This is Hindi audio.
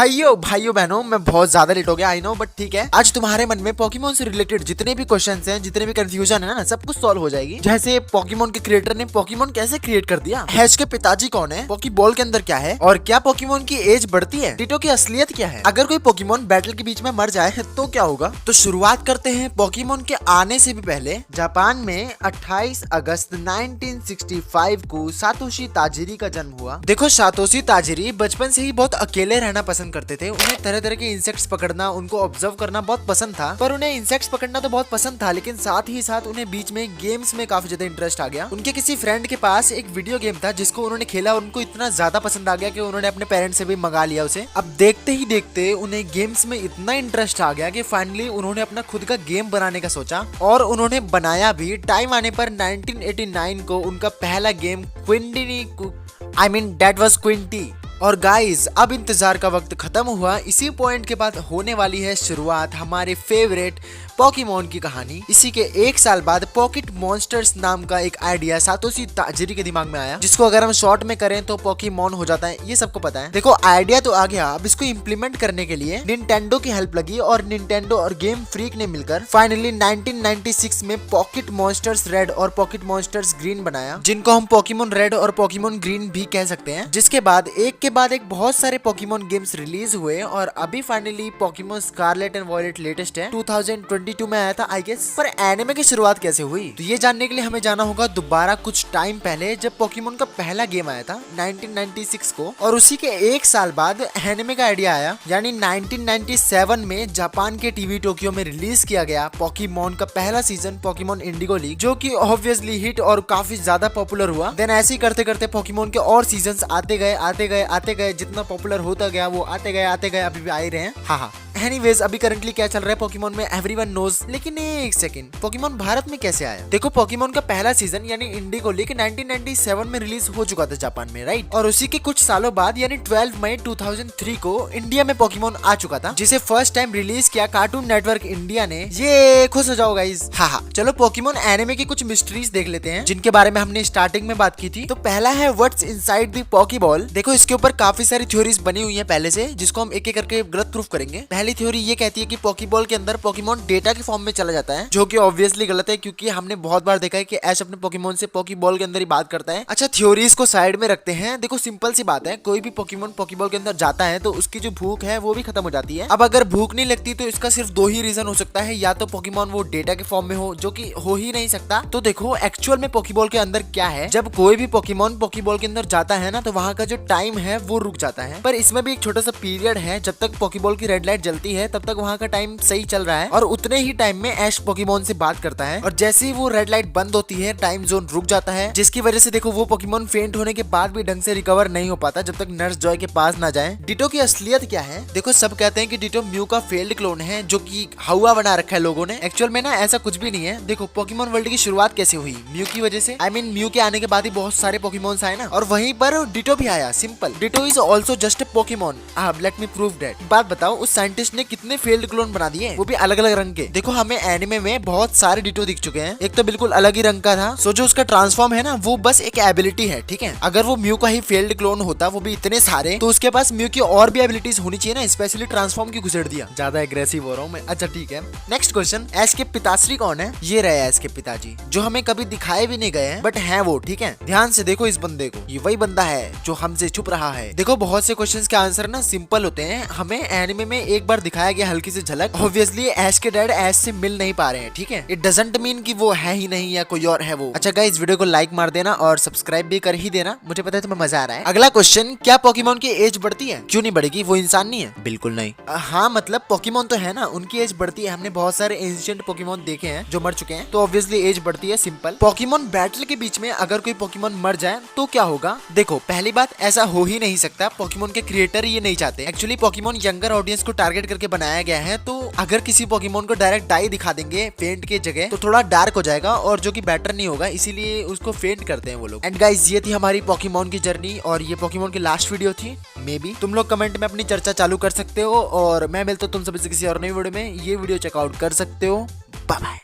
हाइयो भाइयों बहनों, मैं बहुत ज्यादा लेट हो गया आई नो, बट ठीक है। आज तुम्हारे मन में पोकेमोन से रिलेटेड जितने भी क्वेश्चंस हैं, जितने भी कंफ्यूजन है ना, सब कुछ सॉल्व हो जाएगी। जैसे पोकेमोन के क्रिएटर ने पोकेमोन कैसे क्रिएट कर दिया, हैश के पिताजी कौन है, पोकेबॉल के अंदर क्या है, और क्या पोकेमोन की एज बढ़ती है, डिटो की असलियत क्या है, अगर कोई पोकेमोन बैटल के बीच में मर जाए तो क्या होगा। तो शुरुआत करते हैं। पोकेमोन के आने से भी पहले जापान में 28 अगस्त 1965 को सातोशी ताजिरी का जन्म हुआ। देखो, सातोशी ताजिरी बचपन से ही बहुत अकेले रहना पसंद करते थे। उन्हें तरह तरह के इंसेक्ट्स पकड़ना, उनको ऑब्जर्व करना बहुत पसंद था। पर उन्हें इंसेक्ट्स पकड़ना तो बहुत पसंद था, लेकिन साथ ही साथ उन्हें बीच में गेम्स में काफी ज्यादा इंटरेस्ट आ गया। उनके किसी फ्रेंड के पास एक वीडियो गेम था जिसको उन्होंने खेला और उनको इतना ज्यादा पसंद आ गया कि उन्होंने अपने पेरेंट्स से भी मंगा लिया उसे। अब देखते ही देखते उन्हें गेम्स में इतना इंटरेस्ट आ गया कि फाइनली उन्होंने अपना खुद का गेम बनाने का सोचा और उन्होंने बनाया भी। टाइम आने पर 1989 को उनका पहला गेम क्विंटी और गाइज, अब इंतजार का वक्त खत्म हुआ। इसी पॉइंट के बाद होने वाली है शुरुआत हमारे फेवरेट पोकेमोन की कहानी। इसी के एक साल बाद पॉकेट मॉन्स्टर्स नाम का एक आइडिया सातोशी ताजिरी के दिमाग में आया, जिसको अगर हम शॉर्ट में करें तो पोकेमॉन हो जाता है। ये सबको पता है। देखो, आइडिया तो आ गया, अब इसको इम्प्लीमेंट करने के लिए निंटेंडो की हेल्प लगी और निंटेंडो और गेम फ्रीक ने मिलकर फाइनली 1996 में पॉकेट मॉन्स्टर्स रेड और पॉकेट मॉन्स्टर्स ग्रीन बनाया, जिनको हम पोकेमोन रेड और पोकेमोन ग्रीन भी कह सकते हैं। जिसके बाद एक के बाद एक बहुत सारे पोकेमोन गेम्स रिलीज हुए और अभी finally Pokemon Scarlet and Violet latest है, 2022 में आया था आई गेस। पर एनिमे की शुरुआत कैसे हुई, तो ये जानने के लिए हमें जाना होगा दोबारा कुछ टाइम पहले, जब पोकेमोन का पहला गेम आया था 1996 को, और उसी के एक साल बाद एनिमे का आइडिया आया, यानी 1997 में जापान के टीवी टोक्यो में रिलीज किया गया पोकेमोन का पहला सीजन पोकेमोन इंडिगो लीग, जो कि ऑब्वियसली हिट और काफी ज्यादा पॉपुलर हुआ। देन ऐसे ही करते करते पोकेमोन के और सीजन्स आते गए, जितना पॉपुलर होता गया वो आते गए, अभी भी आ ही रहे हैं। हाँ। एनीवेज, अभी करंटली क्या चल रहा है पोकेमोन में एवरीवन नोज। लेकिन एक सेकंड, पोकेमोन भारत में कैसे आया? देखो, पोकेमोन का पहला सीजन यानी इंडिगो लीग 1997 में रिलीज हो चुका था जापान में, राइट? और उसी के कुछ सालों बाद यानी 12 मई 2003 को इंडिया में पोकेमोन आ चुका था, जिसे फर्स्ट टाइम रिलीज किया कार्टून नेटवर्क इंडिया ने। ये खुश हो जाओ गाइस। हाँ, चलो पोकेमोन एनिमे की कुछ मिस्ट्रीज देख लेते हैं, जिनके बारे में हमने स्टार्टिंग में बात की थी। तो पहला है व्हाट्स इनसाइड द पोकेबॉल। देखो, इसके ऊपर काफी सारी थ्योरीज बनी हुई है पहले से, जिसको हम एक एक करके गलत प्रूफ करेंगे। पहली थ्योरी ये कहती है कि पोकेबॉल के अंदर पोकेमोन डेटा के फॉर्म में चला जाता है, जो कि ऑब्वियसली गलत है, क्योंकि हमने बहुत बार देखा है कि ऐश अपने पोकेमोन से पोकेबॉल के अंदर ही बात करता है। अच्छा, थ्योरीज को साइड में रखते हैं। देखो, सिंपल सी बात है, कोई भी पोकेमोन पोकेबॉल के अंदर जाता है तो उसकी जो भूख है वो भी खत्म हो जाती है। अब अगर भूख नहीं लगती तो इसका सिर्फ दो ही रीजन हो सकता है, या तो पोकेमोन वो डेटा के फॉर्म में हो, जो कि हो ही नहीं सकता। तो देखो, एक्चुअल में पोकेबॉल के अंदर क्या है, जब कोई भी पोकेमोन पोकेबॉल के अंदर जाता है ना, तो वहाँ का जो टाइम है वो रुक जाता है। पर इसमें भी एक छोटा सा पीरियड है, जब तक पोकेबॉल की रेड लाइट जलती है तब तक वहाँ का टाइम सही चल रहा है, और उतने ही टाइम में ऐश पोकेमोन से बात करता है, और जैसे ही वो रेड लाइट बंद होती है टाइम जोन रुक जाता है, जिसकी वजह से देखो वो पोकेमोन फेंट होने के बाद भी ढंग से रिकवर नहीं हो पाता जब तक नर्स जॉय के पास ना जाए। डिटो की असलियत क्या है? देखो, सब कहते हैं कि डिटो म्यू का फेल्ड क्लोन है, जो कि हवा बना रखा है लोगों ने। एक्चुअल में ना ऐसा कुछ भी नहीं है। देखो, पोकेमोन वर्ल्ड की शुरुआत कैसे हुई? म्यू की वजह से। आई मीन, म्यू के आने के बाद ही बहुत सारे पोकेमोन्स आए ना, और वहीं पर डिटो भी आया। Simple, ditto is also just a Pokemon. Let me prove that. बात बताओ, उस साइंटिस्ट ने कितने फेल्ड क्लोन बना दिए, वो भी अलग अलग रंग के। देखो, हमें एनिमे में बहुत सारे डिटो दिख चुके हैं। एक तो बिल्कुल अलग ही रंग का था, सो जो उसका ट्रांसफॉर्म है ना, वो बस एक एबिलिटी है, ठीक है? अगर वो म्यू का ही फेल्ड क्लोन होता, वो भी इतने सारे, तो उसके पास म्यू की और भी एबिलिटीज होनी चाहिए ना, स्पेशली ट्रांसफॉर्म की घुसेड़ दिया। ज्यादा एग्रेसिव हो रहा हूँ मैं। अच्छा, ठीक है। नेक्स्ट क्वेश्चन, ऐश के पिताश्री कौन है? ये रहे ऐश के पिताजी, जो हमें कभी दिखाए भी नहीं गए हैं, बट है वो, ठीक है? ध्यान से देखो इस बंदे को, ये वही बंदा है जो हमसे छुप रहा है। देखो, बहुत से क्वेश्चंस के आंसर ना सिंपल होते हैं। हमें एनिमे में एक बार दिखाया गया हल्की सी झलक। ऑब्वियसली ऐश के डैड ऐश से मिल नहीं पा रहे हैं, ठीक है? इट डजंट मीन कि वो है ही नहीं या कोई और है वो। अच्छा गाइस, वीडियो को लाइक मार देना और सब्सक्राइब भी कर ही देना, मुझे पता है तुम्हें मजा आ रहा है। अगला क्वेश्चन, क्या पोकेमोन की एज बढ़ती है? क्यों नहीं बढ़ेगी, वो इंसान नहीं है? बिल्कुल नहीं। हाँ, मतलब पोकेमोन तो है ना, उनकी एज बढ़ती है। हमने बहुत सारे एंशिएंट पोकेमोन देखे हैं जो मर चुके हैं, तो ऑब्वियसली एज बढ़ती है। सिंपल। पोकेमोन बैटल के बीच में अगर कोई पोकेमोन मर जाए तो क्या होगा? देखो, पहली बात, ऐसा हो ही नहीं सकता। पोकेमोन के क्रिएटर ये नहीं चाहते। एक्चुअली पोकेमोन यंगर ऑडियंस को टारगेट करके बनाया गया है, तो अगर किसी पोकेमोन को डायरेक्ट डाई दिखा देंगे फेंट के जगह, तो थोड़ा डार्क हो जाएगा और जो कि बेटर नहीं होगा, इसीलिए उसको फेंट करते हैं वो लोग। एंड गाइस, ये थी हमारी पोकेमोन की जर्नी, और ये पोकेमोन की लास्ट वीडियो थी। मे बी तुम लोग कमेंट में अपनी चर्चा चालू कर सकते हो, और मैं मिलता हूं तुम सभी से किसी और नई वीडियो में। ये वीडियो चेकआउट कर सकते हो। Bye bye.